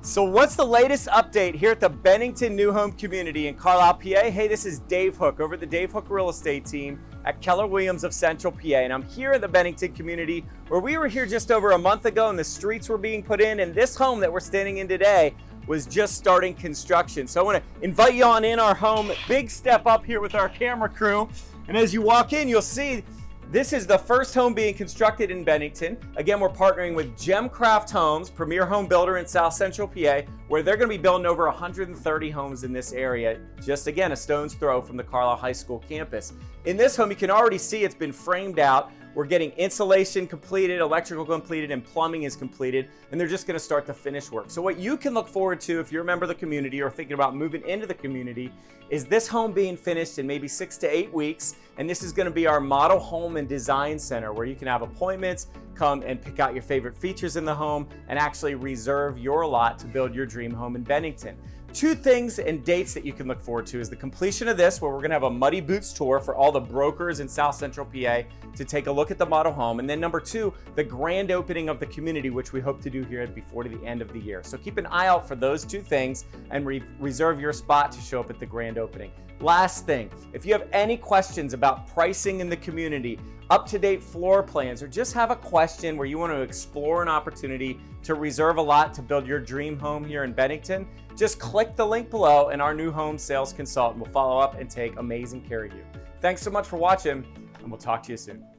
So what's the latest update here at the Bennington New Home Community in Carlisle, PA? Hey, this is Dave Hooke over at the Dave Hooke Real Estate Team at Keller Williams of Central PA. And I'm here in the Bennington Community where we were here just over a month ago and the streets were being put in. And this home that we're standing in today was just starting construction. So I want to invite you on in our home. Big step up here with our camera crew. And as you walk in, you'll see this is the first home being constructed in Bennington. Again, we're partnering with Gemcraft Homes, premier home builder in South Central PA, where they're going to be building over 130 homes in this area. Just again, a stone's throw from the Carlisle High School campus. In this home, you can already see it's been framed out. We're getting insulation completed, electrical completed, and plumbing is completed, and they're just going to start the finish work. So what you can look forward to if you're a member of the community or thinking about moving into the community is this home being finished in maybe 6 to 8 weeks, and this is going to be our model home and design center where you can have appointments, come and pick out your favorite features in the home, and actually reserve your lot to build your dream home in Bennington. 2 things and dates that you can look forward to is the completion of this, where we're going to have a Muddy Boots tour for all the brokers in South Central PA to take a look at the model home. And then number 2, the grand opening of the community, which we hope to do here before the end of the year. So keep an eye out for those 2 things and reserve your spot to show up at the grand opening. Last thing, if you have any questions about pricing in the community, up-to-date floor plans, or just have a question where you want to explore an opportunity to reserve a lot to build your dream home here in Bennington, just click the link below and our new home sales consultant will follow up and take amazing care of you. Thanks so much for watching, and we'll talk to you soon.